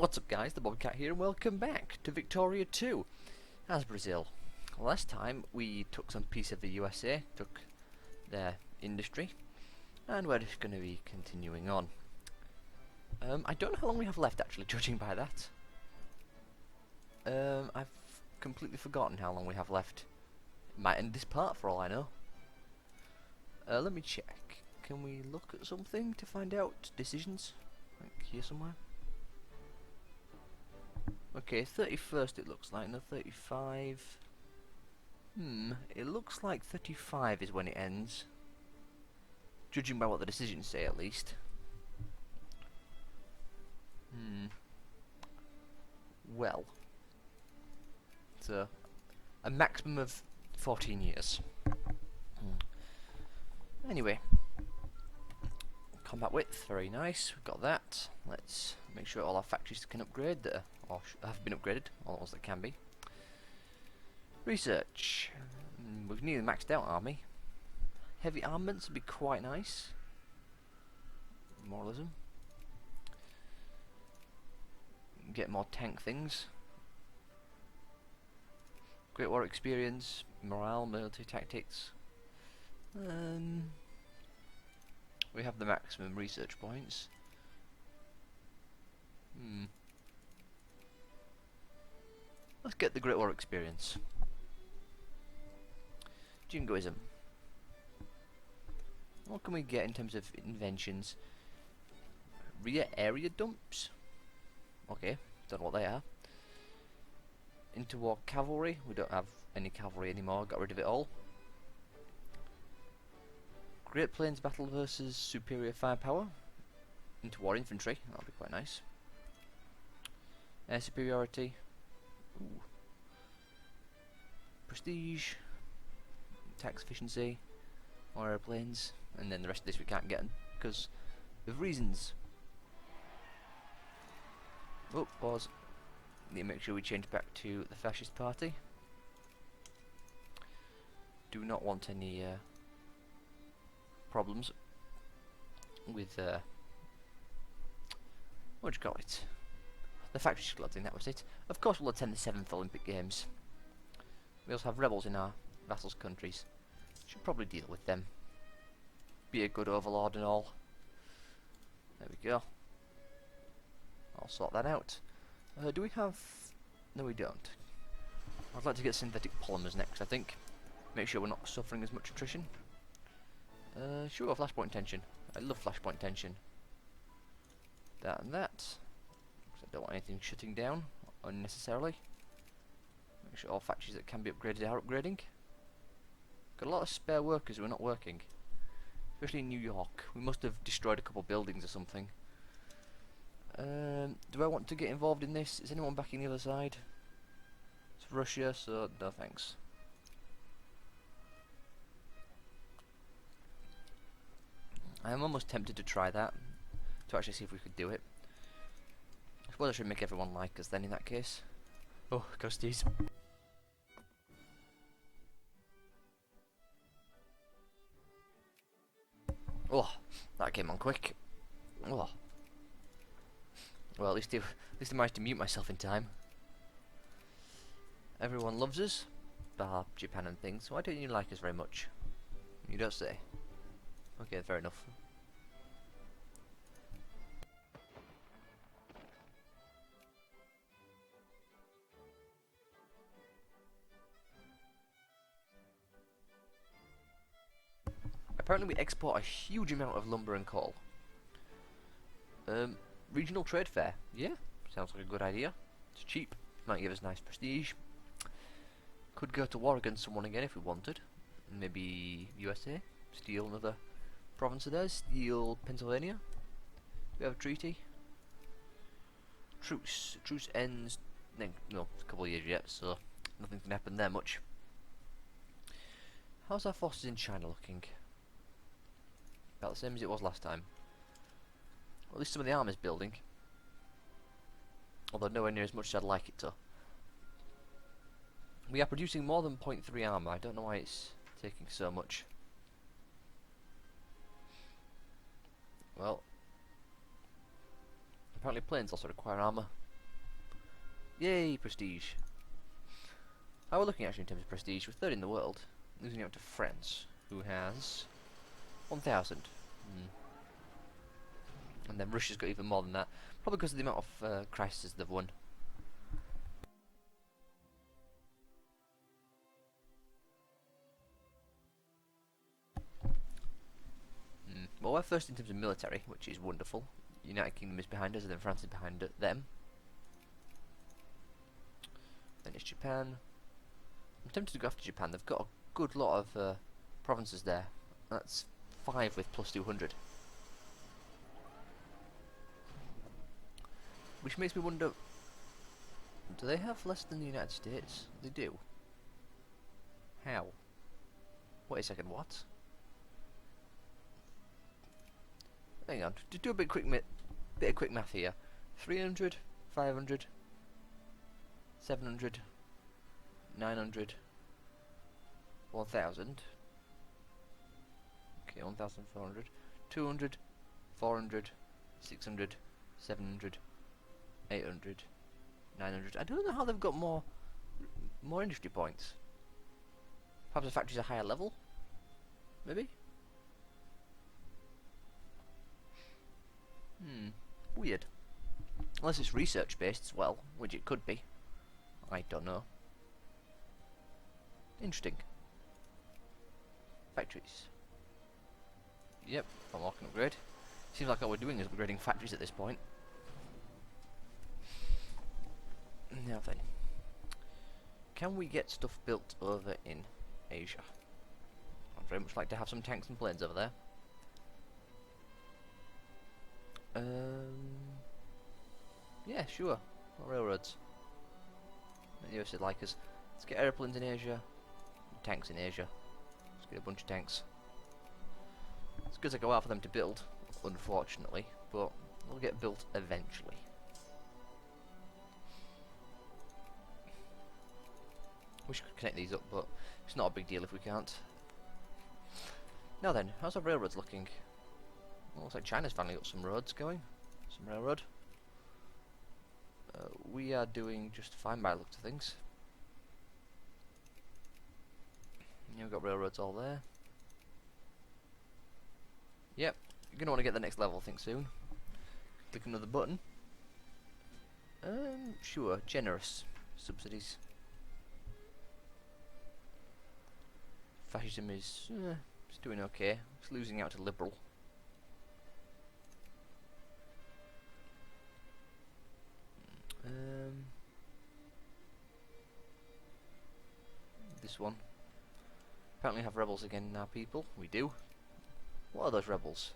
What's up guys, the Bobcat here and welcome back to Victoria 2 as Brazil. Last time we took some piece of the USA, took their industry, and we're just going to be continuing on. I don't know how long we have left actually, judging by that. I've completely forgotten how long we have left. It might end this part for all I know. Let me check. Can we look at something to find out decisions? Like here somewhere? Okay, 31st it looks like, no 35. It looks like 35 is when it ends. Judging by what the decisions say at least. Well. So, a maximum of 14 years. Anyway. Combat width, very nice, we've got that. Let's make sure all our factories can upgrade that or have been upgraded, all the ones that can be. Research. We've nearly maxed out army. Heavy armaments would be quite nice. Moralism. Get more tank things. Great War experience, morale, military tactics. We have the maximum research points. Let's get the Great War experience. Jingoism. What can we get in terms of inventions? Rear area dumps? Okay, don't know what they are. Interwar cavalry. We don't have any cavalry anymore, got rid of it all. Great Plains battle versus superior firepower. Interwar infantry, that'll be quite nice. Air superiority. Ooh. Prestige. Tax efficiency. More airplanes. And then the rest of this we can't get because of reasons. Oh, pause. Need to make sure we change back to the fascist party. Do not want any problems with what do you call it? The factory squad thing, that was it. Of course we'll attend the 7th Olympic Games. We also have rebels in our vassals' countries. Should probably deal with them. Be a good overlord and all. There we go. I'll sort that out. Do we have... No we don't. I'd like to get synthetic polymers next, I think. Make sure we're not suffering as much attrition. Sure, flashpoint tension. I love flashpoint tension. That and that. I don't want anything shutting down unnecessarily. Make sure all factories that can be upgraded are upgrading. Got a lot of spare workers who are not working. Especially in New York. We must have destroyed a couple buildings or something. Do I want to get involved in this? Is anyone backing the other side? It's Russia, so no thanks. I am almost tempted to try that, to actually see if we could do it. I suppose I should make everyone like us then in that case. Oh, ghosties. Oh, that came on quick. Oh. Well, at least I managed to mute myself in time. Everyone loves us, bar Japan and things. Why don't you like us very much? You don't say. Okay, fair enough. Apparently we export a huge amount of lumber and coal. Regional trade fair. Yeah, sounds like a good idea. It's cheap. Might give us nice prestige. Could go to war against someone again if we wanted. Maybe USA. Steal another province of theirs. Steal Pennsylvania. We have a treaty. Truce. Truce ends. No, it's a couple of years yet, so nothing can happen there much. How's our forces in China looking? About the same as it was last time. Well, at least some of the armor's building. Although nowhere near as much as I'd like it to. We are producing more than 0.3 armor. I don't know why it's taking so much. Well, apparently planes also require armor. Yay, prestige. How are we looking actually in terms of prestige? We're third in the world, losing out to France, who has 1,000. And then Russia's got even more than that, probably because of the amount of crises they've won. Well, we're first in terms of military, which is wonderful. United Kingdom is behind us, and then France is behind them. Then it's Japan. I'm tempted to go after Japan. They've got a good lot of provinces there. That's 5 with plus 200. Which makes me wonder, do they have less than the United States? They do. How? Wait a second, what? Hang on, to do a bit of quick math here. 300, 500, 700, 900, 1000. Okay, 1400, 200, 400, 600, 700, 800, 900. I don't know how they've got more industry points. Perhaps the factory's a higher level? Maybe? Weird. Unless it's research based as well, which it could be. I don't know. Interesting. Factories. Yep, I'm walking upgrade. Seems like all we're doing is upgrading factories at this point. Now then, can we get stuff built over in Asia? I'd very much like to have some tanks and planes over there. Yeah, sure. What railroads? The US would like us. Let's get airplanes in Asia, tanks in Asia. Let's get a bunch of tanks. It's going to take a while for them to build, unfortunately, but they'll get built eventually. Wish we could connect these up, but it's not a big deal if we can't. Now then, how's our railroads looking? Well, looks like China's finally got some roads going. Some railroad. We are doing just fine by the looks of things. Yeah, we've got railroads all there. Yep, you're going to want to get the next level, I think, soon. Click another button. Sure, generous subsidies. Fascism is it's doing okay. It's losing out to liberal. This one. Apparently have rebels again now, people. We do. What are those rebels?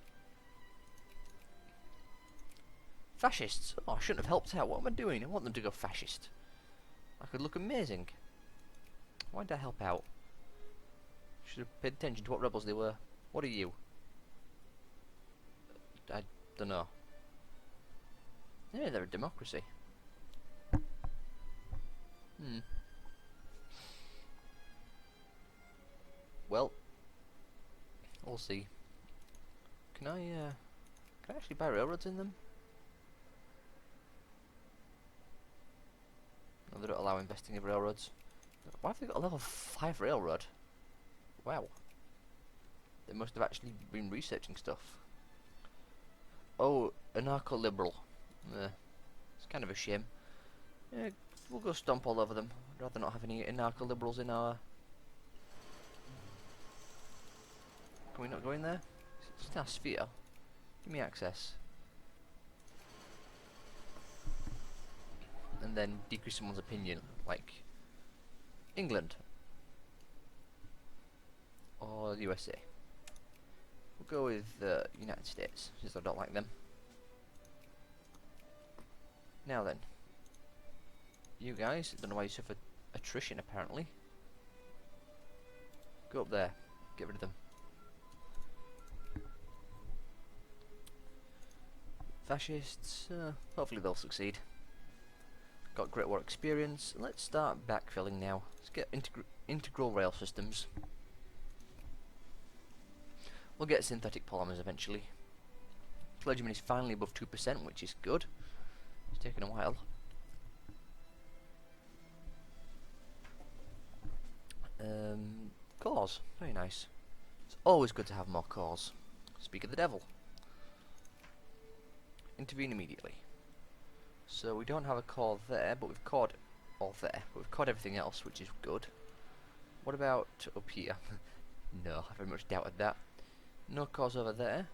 Fascists! Oh, I shouldn't have helped out. What am I doing? I want them to go fascist. I could look amazing. Why did I help out? Should have paid attention to what rebels they were. What are you? I don't know. Yeah, they're a democracy. Well, we'll see. Can I actually buy railroads in them? No, they don't allow investing in railroads. Why have they got a level 5 railroad? Wow. They must have actually been researching stuff. Oh, anarcho-liberal. It's kind of a shame. We'll go stomp all over them. I'd rather not have any anarcho-liberals in our... Can we not go in there? It's just our sphere. Give me access. And then decrease someone's opinion, like England or the USA. We'll go with the United States, since I don't like them. Now then, you guys, don't know why you suffer attrition apparently. Go up there, get rid of them. Fascists, hopefully they'll succeed. Got Great War experience. Let's start backfilling now. Let's get integral rail systems. We'll get synthetic polymers eventually. Clergyman is finally above 2%, which is good. It's taken a while. Cores. Very nice. It's always good to have more cores. Speak of the devil. Intervene immediately. So we don't have a core there, but we've cored all there. But we've cored everything else, which is good. What about up here? No, I very much doubted that. No cores over there.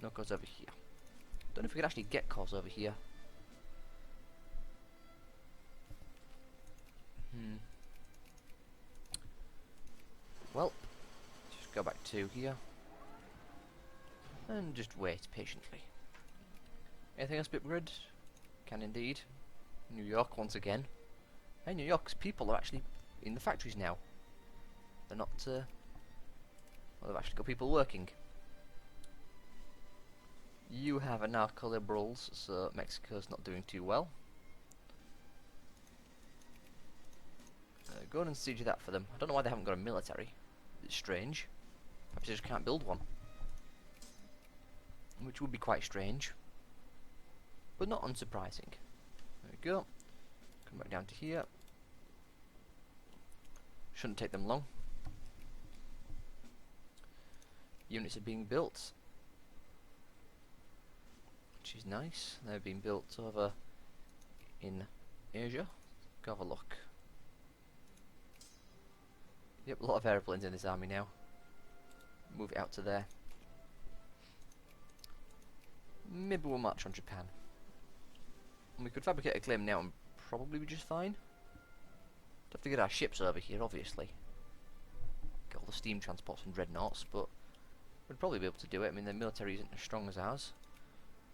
No cores over here. Don't know if we can actually get cores over here. Well, just go back to here. And just wait patiently. Anything else, Bitgrid? Can indeed. New York once again. Hey, New York's people are actually in the factories now. They're not, well, they've actually got people working. You have anarcho-liberals, so Mexico's not doing too well. Go on and siege that for them. I don't know why they haven't got a military. It's strange. Perhaps they just can't build one. Which would be quite strange. But not unsurprising. There we go. Come back down to here. Shouldn't take them long. Units are being built. Which is nice. They're being built over in Asia. Go have a look. Yep, a lot of aeroplanes in this army now. Move it out to there. Maybe we'll march on Japan. And we could fabricate a claim now and probably be just fine. Don't have to get our ships over here, obviously. Get all the steam transports and dreadnoughts, but we'd probably be able to do it. I mean, their military isn't as strong as ours.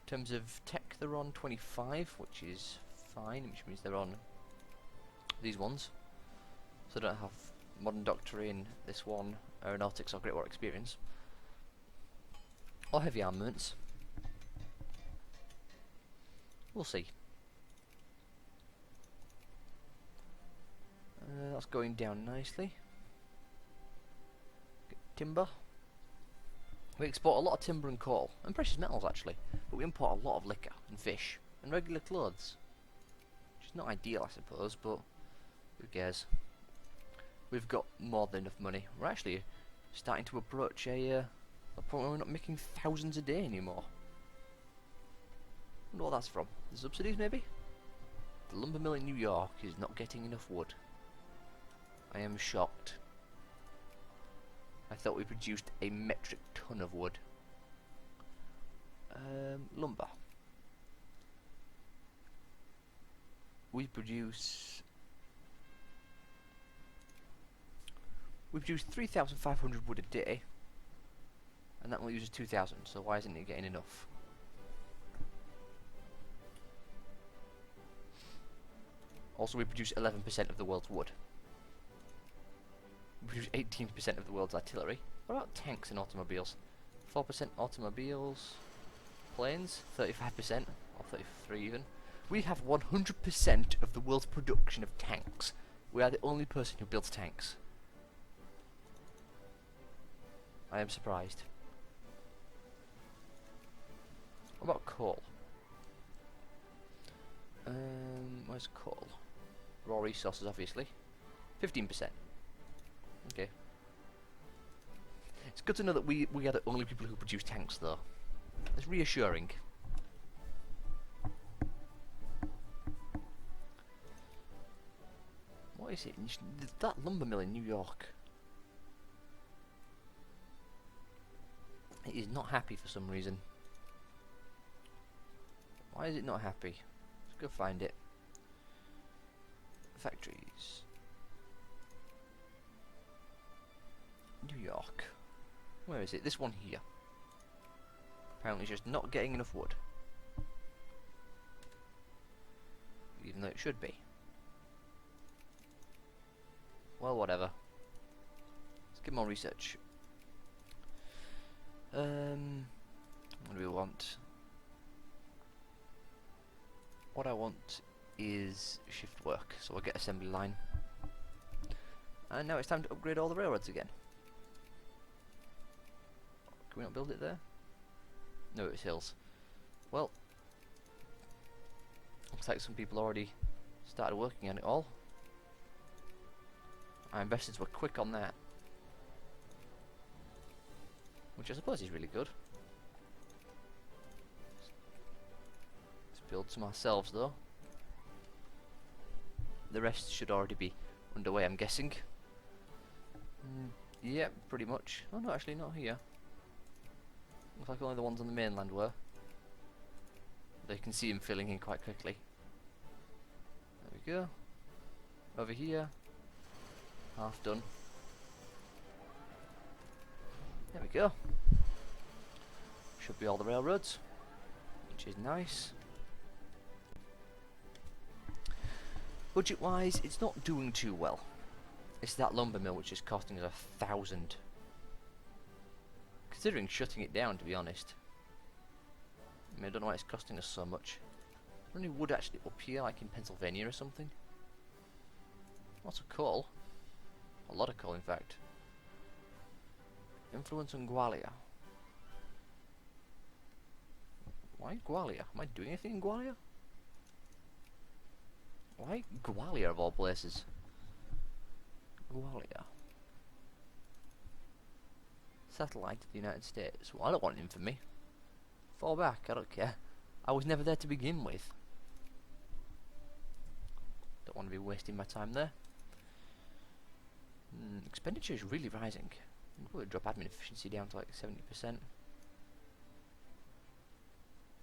In terms of tech, they're on 25, which is fine, which means they're on these ones. So they don't have modern doctrine, this one, aeronautics or Great War experience. Or heavy armaments. We'll see. That's going down nicely. Get timber. We export a lot of timber and coal, and precious metals actually, but we import a lot of liquor and fish and regular clothes. Which is not ideal, I suppose, but who cares? We've got more than enough money. We're actually starting to approach a point where we're not making thousands a day anymore. I wonder what that's from. The subsidies, maybe? The lumber mill in New York is not getting enough wood. I am shocked. I thought we produced a metric ton of wood. Lumber. We produce 3,500 wood a day, and that only uses 2,000. So why isn't it getting enough? Also, we produce 11% of the world's wood. We produce 18% of the world's artillery. What about tanks and automobiles? 4% automobiles. Planes, 35%, or 33 even. We have 100% of the world's production of tanks. We are the only person who builds tanks. I am surprised. What about coal? Where's coal? Raw resources, obviously. 15%. Okay. It's good to know that we are the only people who produce tanks, though. It's reassuring. What is it? That lumber mill in New York. It is not happy for some reason. Why is it not happy? Let's go find it. Factories. New York. Where is it? This one here. Apparently it's just not getting enough wood. Even though it should be. Well, whatever. Let's get more research. What do we want? What I want is shift work, so we'll get assembly line. And now it's time to upgrade all the railroads again. Can we not build it there? No, it's hills. Well, looks like some people already started working on it all. Our investors were quick on that, which I suppose is really good. Let's build some ourselves though. The rest should already be underway, I'm guessing. Yeah, pretty much. Oh no, actually not here. Looks like only the ones on the mainland were. They can see him filling in quite quickly. There we go. Over here. Half done. There we go. Should be all the railroads, which is nice. Budget wise, it's not doing too well. It's that lumber mill which is costing us 1,000. Considering shutting it down, to be honest. I mean, I don't know why it's costing us so much. Is there any wood actually up here, like in Pennsylvania or something? Lots of coal. A lot of coal, in fact. Influence on Gwalior. Why Gwalior? Am I doing anything in Gwalior? Why Gwalior of all places? Gwalior. Satellite of the United States. Well, I don't want him for me. Fall back, I don't care. I was never there to begin with. Don't want to be wasting my time there. Expenditure is really rising. I'm going to drop admin efficiency down to like 70%.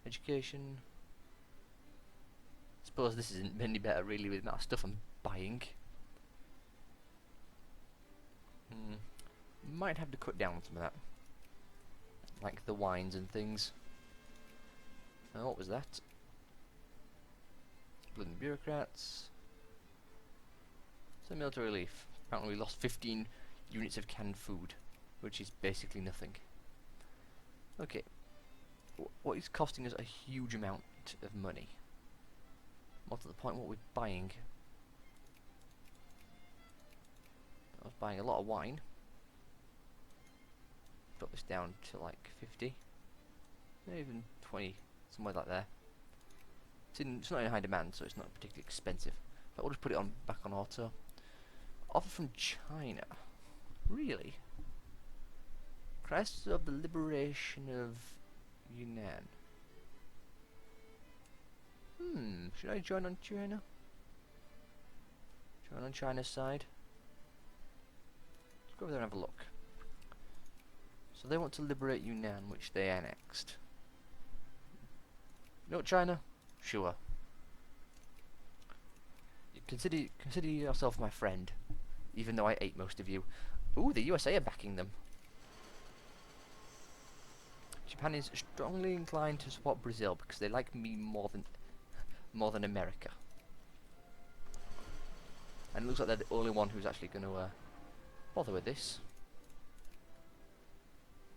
Education. Suppose this isn't any better really with the amount of stuff I'm buying. Might have to cut down on some of that. Like the wines and things. Oh, what was that? Blood and bureaucrats. So military relief. Apparently we lost 15 units of canned food, which is basically nothing. Okay. What is costing us a huge amount of money? More to the point, what we're buying. I was buying a lot of wine. Drop this down to like 50. Maybe even 20, somewhere like there. It's not in high demand, so it's not particularly expensive. But we'll just put it on back on auto. Offer from China. Really? Crisis of the Liberation of Yunnan. Should I join on China? Join on China's side? Let's go over there and have a look. So they want to liberate Yunnan, which they annexed. You know what, China? Sure. You consider yourself my friend, even though I ate most of you. Ooh, the USA are backing them. Japan is strongly inclined to support Brazil because they like me more than America. And it looks like they're the only one who's actually going to bother with this.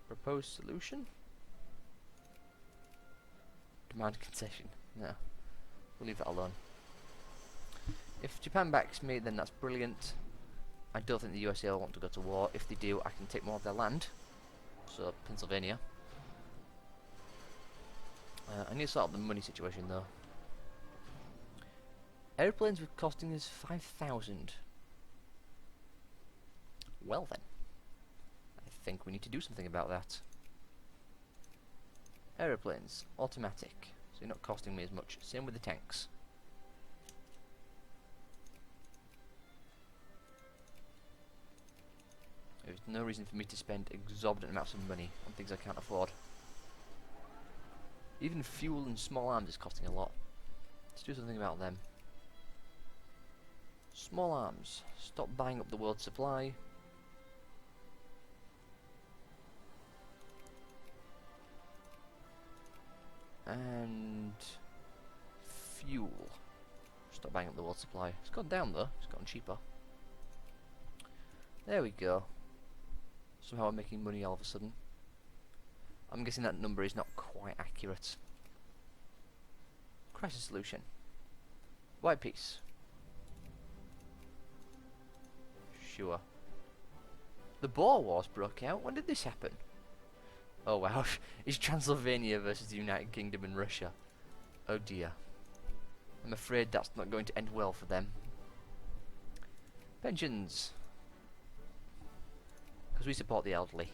Proposed solution? Demand concession. No. We'll leave that alone. If Japan backs me, then that's brilliant. I don't think the USA will want to go to war. If they do, I can take more of their land. So, Pennsylvania. I need to sort out the money situation though. Airplanes were costing us 5,000. Well then. I think we need to do something about that. Aeroplanes, automatic. So you're not costing me as much. Same with the tanks. There's no reason for me to spend exorbitant amounts of money on things I can't afford. Even fuel and small arms is costing a lot. Let's do something about them. Small arms. Stop buying up the world's supply. And fuel. Stop buying up the world's supply. It's gone down though. It's gotten cheaper. There we go. Somehow I'm making money all of a sudden. I'm guessing that number is not quite accurate. Crisis solution. White peace. Sure. The Boer Wars broke out. When did this happen? Oh wow. It's Transylvania versus the United Kingdom and Russia. Oh dear. I'm afraid that's not going to end well for them. Pensions. Because we support the elderly.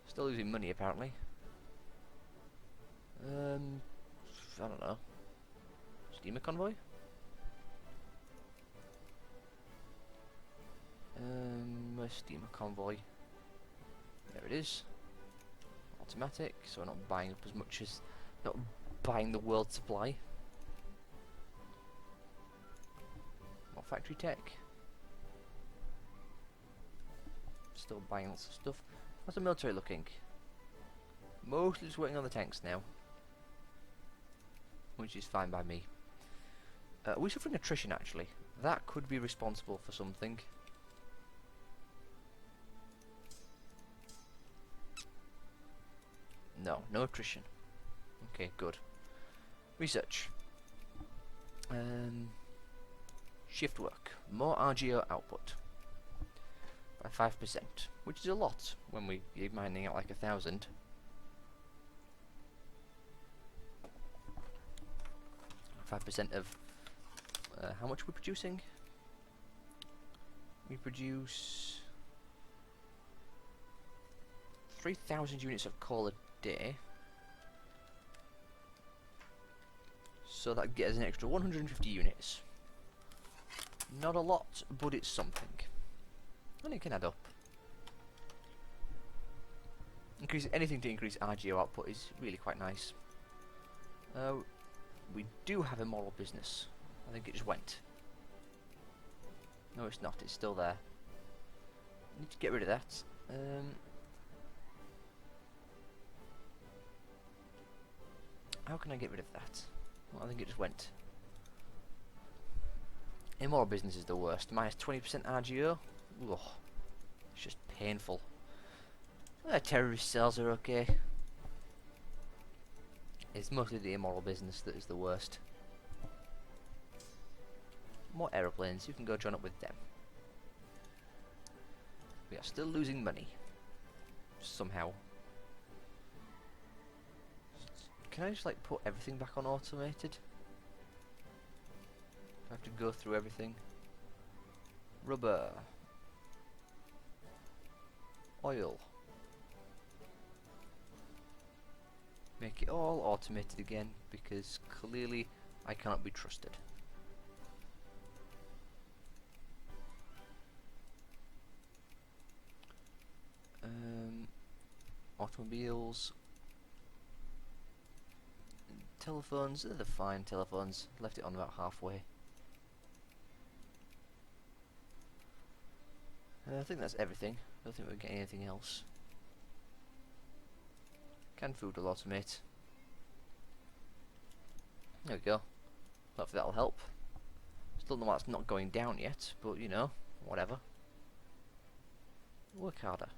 Still losing money, apparently. I don't know. Steamer convoy? A steamer convoy. There it is. Automatic, so we're not buying up as much as... not buying the world supply. More factory tech. Still buying lots of stuff. How's the military looking? Mostly just waiting on the tanks now. Which is fine by me. We're suffering attrition actually. That could be responsible for something. No, no attrition. Okay, good. Research. Shift work. More RGO output. By 5%. Which is a lot when we're mining out like 1,000. 5% of how much we're producing? We produce 3,000 units of coal a day. So that gets us an extra 150 units. Not a lot, but it's something. And it can add up. Increase anything to increase RGO output is really quite nice. We do have a moral business. I think it just went. No, it's not. It's still there. Need to get rid of that. How can I get rid of that? Well, I think it just went. Immoral business is the worst. Minus 20% RGO. Ugh. It's just painful. Terrorist cells are okay. It's mostly the immoral business that is the worst. More aeroplanes. You can go join up with them. We are still losing money. Somehow. Can I just like put everything back on automated? I have to go through everything. Rubber. Oil. Make it all automated again because clearly I cannot be trusted. Automobiles. Telephones, they're fine telephones. Left it on about halfway. I think that's everything. I don't think we're getting anything else. Canned food will automate. There we go. Hopefully that'll help. Still know why it's not going down yet, but you know, whatever. Work harder.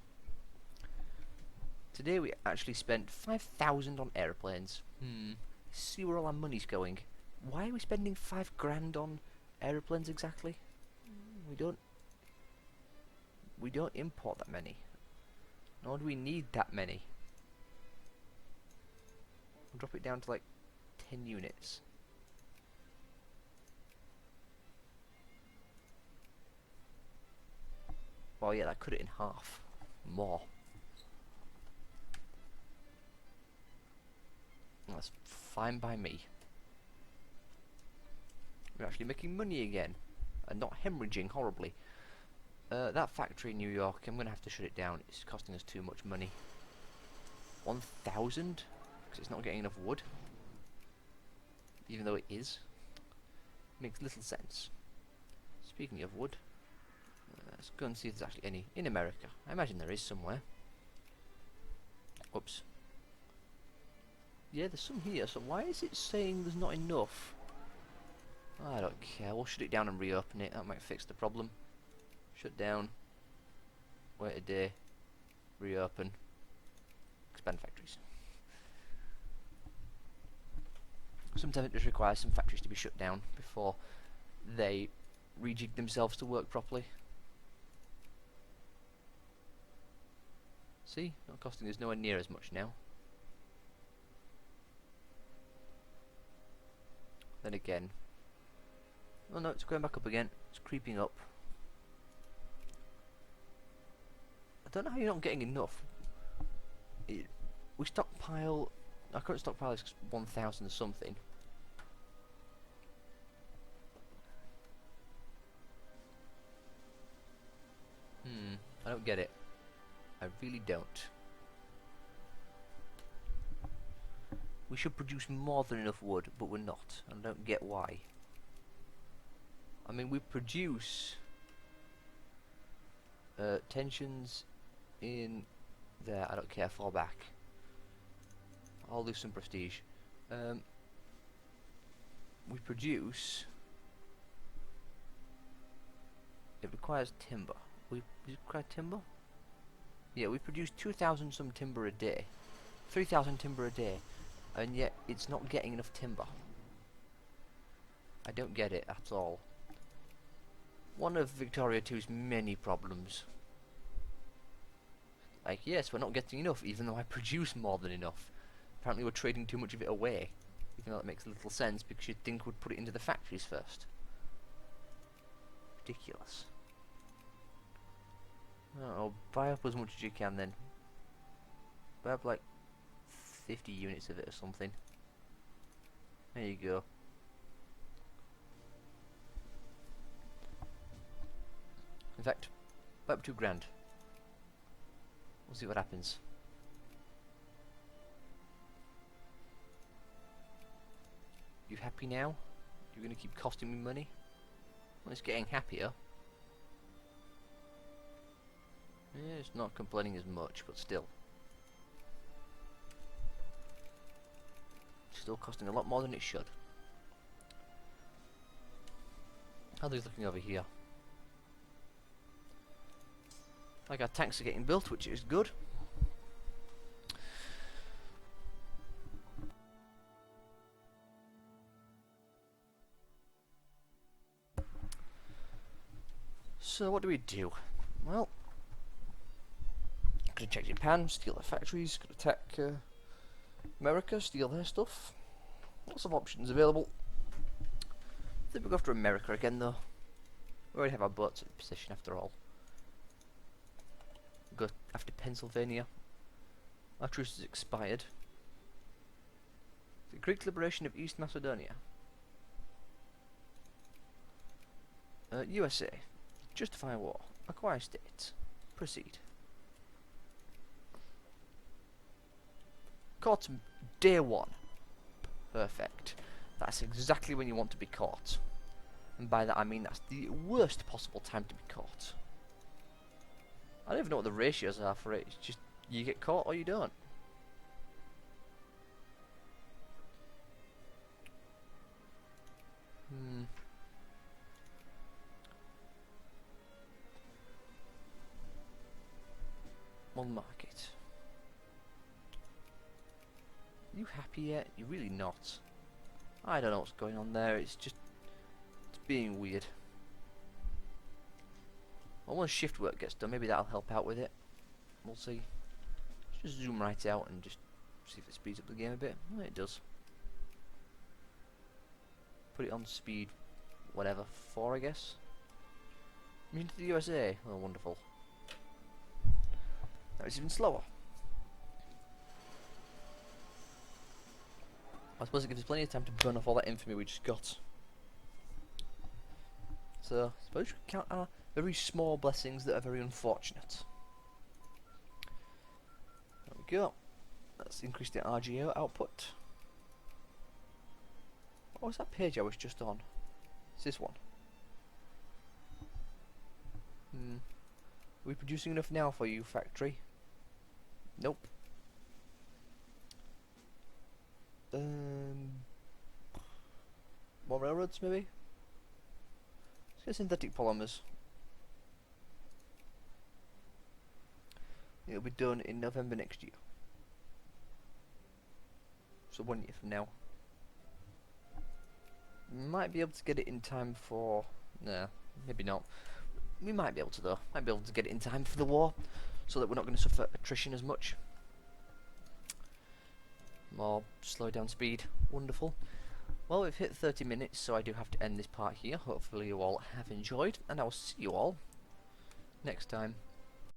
Today we actually spent 5,000 on aeroplanes. See where all our money's going. Why are we spending 5 grand on aeroplanes exactly? We don't import that many. Nor do we need that many. We'll drop it down to like 10 units. Well, yeah, that cut it in half. More. That's fine by me. We're actually making money again. And not hemorrhaging horribly. That factory in New York, I'm going to have to shut it down. It's costing us too much money. 1,000? Because it's not getting enough wood. Even though it is. Makes little sense. Speaking of wood, let's go and see if there's actually any in America. I imagine there is somewhere. Oops. Yeah, there's some here, so why is it saying there's not enough? I don't care, we'll shut it down and reopen it, that might fix the problem. Shut down. Wait a day. Reopen. Expand factories. Sometimes it just requires some factories to be shut down before they rejig themselves to work properly. See? Not costing us nowhere near as much now. Then again. Oh no, it's going back up again. It's creeping up. don't know how you're not getting enough. We stockpile... Our current stockpile is 1,000 something. I don't get it. I really don't. We should produce more than enough wood, but we're not. I don't get why. I mean, we produce tensions in there. I don't care. Fall back. I'll do some prestige. We produce. It requires timber. Does it require timber? Yeah, we produce 2,000 some timber a day, 3,000 timber a day, and yet it's not getting enough timber. I don't get it at all. One of Victoria 2's many problems. Like, yes, we're not getting enough, even though I produce more than enough. Apparently we're trading too much of it away, even though that makes little sense, because you'd think we'd put it into the factories first. Ridiculous. Oh, buy up as much as you can then. Buy up like 50 units of it or something. There you go. In fact, buy up 2 grand. We'll see what happens. You happy now? You're gonna keep costing me money? Well, it's getting happier. Yeah, it's not complaining as much, but still. Still costing a lot more than it should. How are these looking over here? Like, our tanks are getting built, which is good. So what do we do? Well, could attack Japan, steal their factories, could attack America, steal their stuff. Lots of options available. I think we'll go after America again though. We already have our boats in position after all. Go after Pennsylvania. Our truce has expired. The Greek liberation of East Macedonia. USA. Justify war. Acquire states. Proceed. Caught day 1. Perfect. That's exactly when you want to be caught. And by that I mean that's the worst possible time to be caught. I don't even know what the ratios are for it. It's just you get caught or you don't. One market. You happy yet? You're really not. I don't know what's going on there. It's just it's being weird. Well, once shift work gets done, maybe that'll help out with it. We'll see. Just zoom right out and just see if it speeds up the game a bit. Well, it does. Put it on speed, whatever, 4 I guess. Mission to the USA. Oh, wonderful. Now it's even slower. I suppose it gives us plenty of time to burn off all that infamy we just got. So, I suppose we can count our very small blessings that are very unfortunate. There we go. Let's increase the RGO output. What was that page I was just on? It's this one. Are we producing enough now for you, factory? Nope. More railroads, maybe? Let's get synthetic polymers. It'll be done in November next year. So 1 year from now. Might be able to get it in time for... Nah, maybe not. We might be able to though. Might be able to get it in time for the war, so that we're not going to suffer attrition as much. More slow down speed. Wonderful. Well, we've hit 30 minutes, so I do have to end this part here. Hopefully you all have enjoyed, and I will see you all next time.